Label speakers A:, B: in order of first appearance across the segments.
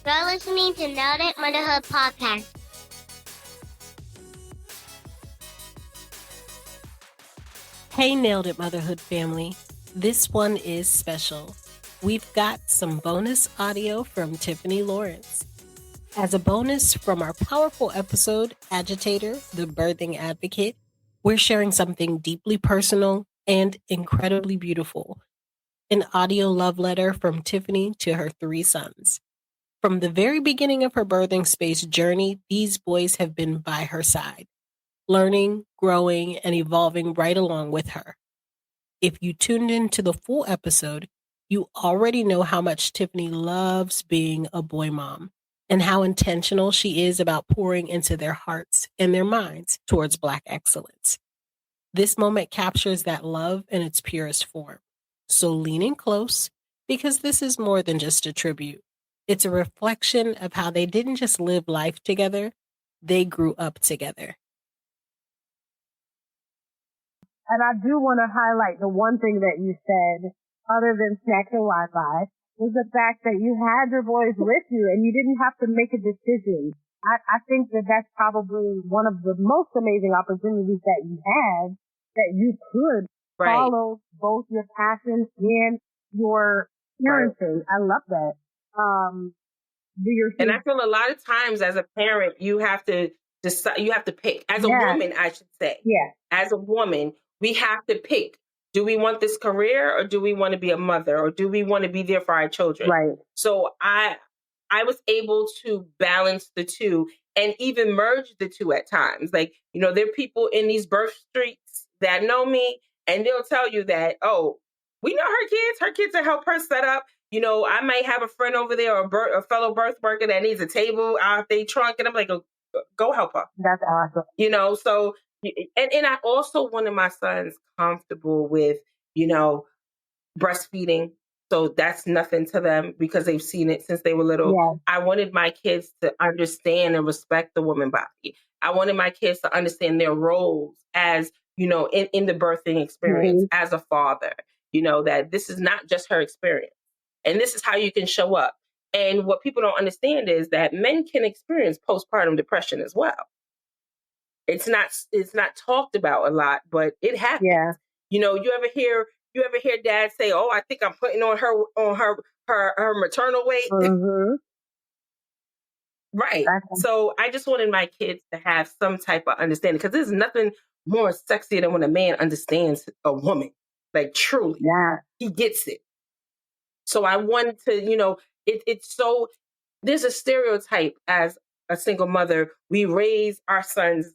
A: You're listening to Nailed It Motherhood Podcast.
B: Hey, Nailed It Motherhood family. This one is special. We've got some bonus audio from Tiffany Lawrence. As a bonus from our powerful episode, Agitator, the Birthing Advocate, we're sharing something deeply personal and incredibly beautiful. An audio love letter from Tiffany to her 3 sons. From the very beginning of her birthing space journey, these boys have been by her side, learning, growing, and evolving right along with her. If you tuned into the full episode, you already know how much Tiffany loves being a boy mom and how intentional she is about pouring into their hearts and their minds towards Black excellence. This moment captures that love in its purest form. So lean in close, because this is more than just a tribute. It's a reflection of how they didn't just live life together, they grew up together.
C: And I do want to highlight the one thing that you said, other than snacks and Wi-Fi, was the fact that you had your boys with you and you didn't have to make a decision. I think that that's probably one of the most amazing opportunities that you had, that you could follow both your passion and your parenting. I love that.
D: And I feel a lot of times as a parent, you have to decide, you have to pick. As a woman, I should say.
C: Yeah.
D: As a woman, we have to pick. Do we want this career, or do we want to be a mother, or do we want to be there for our children?
C: Right.
D: So I was able to balance the two and even merge the two at times. Like, you know, there are people in these birth streets that know me, and they'll tell you that, oh, we know her kids. Her kids will help her set up. You know, I might have a friend over there, or a fellow birth worker that needs a table out their trunk, and I'm like, go help her.
C: That's awesome.
D: You know, so, and I also wanted my sons comfortable with, you know, breastfeeding. So that's nothing to them because they've seen it since they were little.
C: Yeah.
D: I wanted my kids to understand and respect the woman body. I wanted my kids to understand their roles as, you know, in the birthing experience as a father, you know, that this is not just her experience. And this is how you can show up. And what people don't understand is that men can experience postpartum depression as well. It's not talked about a lot, but it happens.
C: Yeah.
D: You know, you ever hear dad say, "Oh, I think I'm putting on her maternal weight."
C: Mm-hmm.
D: Right.
C: Exactly.
D: So I just wanted my kids to have some type of understanding, because there's nothing more sexy than when a man understands a woman, like truly.
C: Yeah.
D: He gets it. So I wanted to, you know, it's so, there's a stereotype as a single mother. We raise our sons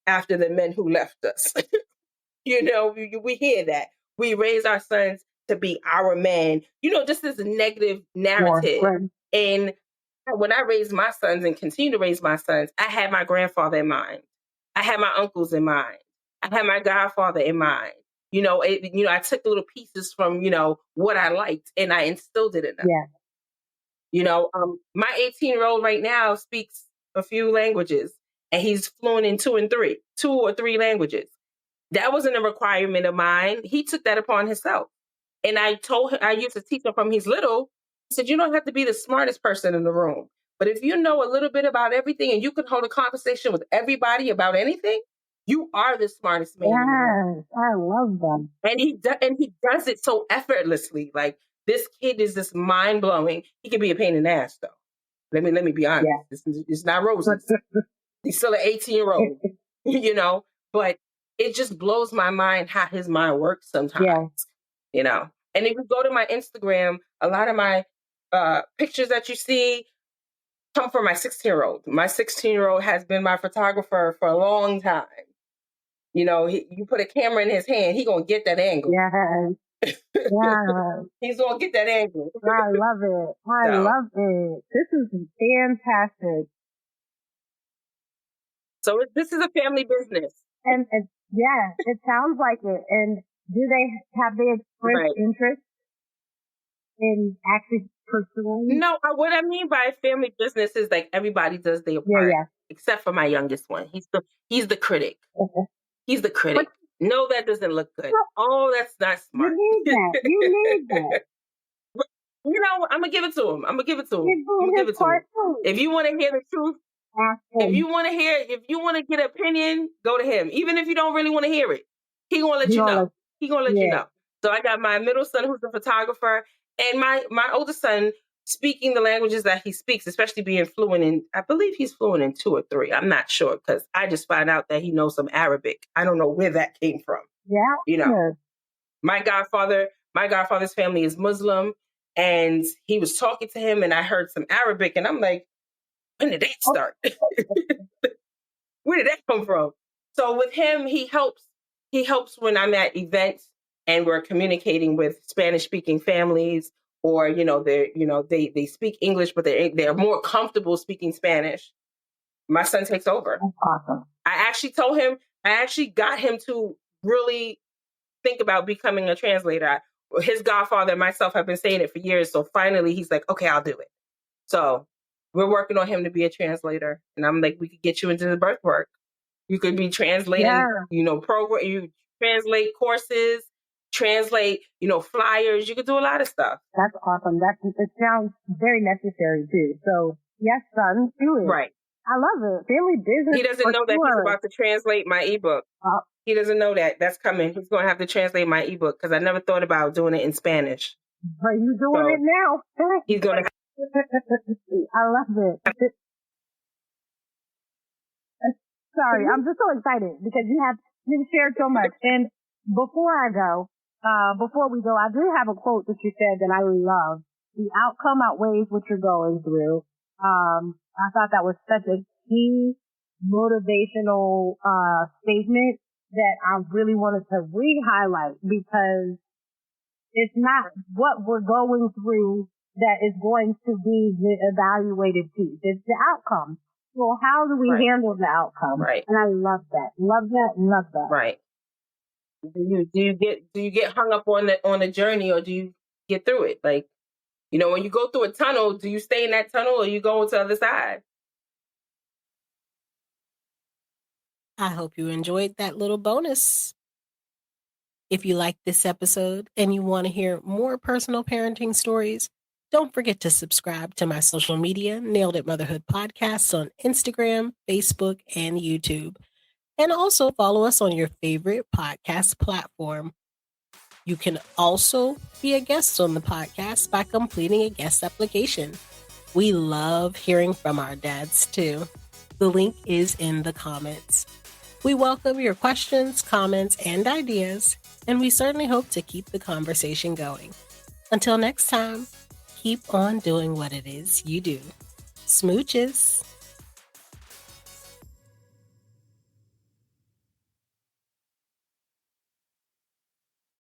D: after the men who left us. You know, we hear that. We raise our sons to be our men. You know, just this negative narrative.
C: Right.
D: And when I raised my sons and continue to raise my sons, I had my grandfather in mind. I had my uncles in mind. I had my godfather in mind. You know, I took little pieces from, you know, what I liked, and I instilled it in them.
C: Yeah.
D: You know, my 18-year-old right now speaks a few languages, and he's fluent in 2 or 3 languages. That wasn't a requirement of mine. He took that upon himself. And I told him, I used to teach him from he's little. I said, you don't have to be the smartest person in the room, but if you know a little bit about everything and you can hold a conversation with everybody about anything, you are the smartest man.
C: Yes, I love them.
D: And he does it so effortlessly. Like, this kid is just mind blowing. He can be a pain in the ass, though. Let me be honest. Yeah. It's not roses. He's still an 18-year-old, you know. But it just blows my mind how his mind works sometimes.
C: Yeah.
D: You know. And if you go to my Instagram, a lot of my pictures that you see come from my 16-year-old. My 16-year-old has been my photographer for a long time. You know, you put a camera in his hand, he gonna get that angle.
C: Yeah. Yeah.
D: He's gonna get that angle.
C: I love it. I love it. This is fantastic.
D: So this is a family business.
C: And yeah, it sounds like it. And have they expressed interest in actually pursuing?
D: No, what I mean by family business is like everybody does their part, except for my youngest one. He's the critic.
C: Okay.
D: He's the critic. No, that doesn't look good. Oh, that's not smart.
C: You need that.
D: You know, I'm gonna give it to him. I'm gonna give it to him.
C: He's
D: I'm
C: doing
D: gonna give
C: his
D: it to him.
C: part too.
D: If you want to hear the truth,
C: Ask
D: if
C: him.
D: you want to get an opinion, go to him. Even if you don't really want to hear it, he gonna let
C: He
D: you
C: gonna
D: know.
C: let-
D: He gonna let you
C: Yeah.
D: know. So I got my middle son who's a photographer, and my oldest son speaking the languages that he speaks, especially being fluent in. I believe he's fluent in 2 or 3. I'm not sure because I just found out that he knows some Arabic. I don't know where that came from.
C: Yeah.
D: You know, my godfather's family is Muslim, and he was talking to him, and I heard some Arabic, and I'm like, when did that start? Where did that come from? So with him, he helps when I'm at events and we're communicating with Spanish speaking families, or they speak English but they're more comfortable speaking Spanish. My son takes over.
C: That's awesome.
D: I actually got him to really think about becoming a translator. His godfather and myself have been saying it for years, so finally he's like, okay, I'll do it. So we're working on him to be a translator, and I'm like, we could get you into the birth work. You could be translating, program. You translate courses, translate, flyers. You could do a lot of stuff.
C: That's awesome. It sounds very necessary too. So yes, son, do it.
D: Right.
C: I love it. Family business.
D: He doesn't know that he's about to translate my ebook. He doesn't know that. That's coming. He's going to have to translate my ebook because I never thought about doing it in Spanish.
C: But you doing it now.
D: He's going to.
C: I love it. Sorry, I'm just so excited because you've shared so much. And before we go, I do have a quote that you said that I love. The outcome outweighs what you're going through. I thought that was such a key motivational statement that I really wanted to re-highlight, because it's not what we're going through that is going to be the evaluated piece. It's the outcome. Well, how do we handle the outcome?
D: Right.
C: And I love that. Love that. Love that.
D: Right. Do you get hung up on the journey, or do you get through it? Like, when you go through a tunnel, do you stay in that tunnel or you go to the other side?
B: I hope you enjoyed that little bonus. If you like this episode and you want to hear more personal parenting stories, don't forget to subscribe to my social media, Nailed It Motherhood Podcasts, on Instagram, Facebook, and YouTube. And also follow us on your favorite podcast platform. You can also be a guest on the podcast by completing a guest application. We love hearing from our dads too. The link is in the comments. We welcome your questions, comments, and ideas, and we certainly hope to keep the conversation going. Until next time, keep on doing what it is you do. Smooches.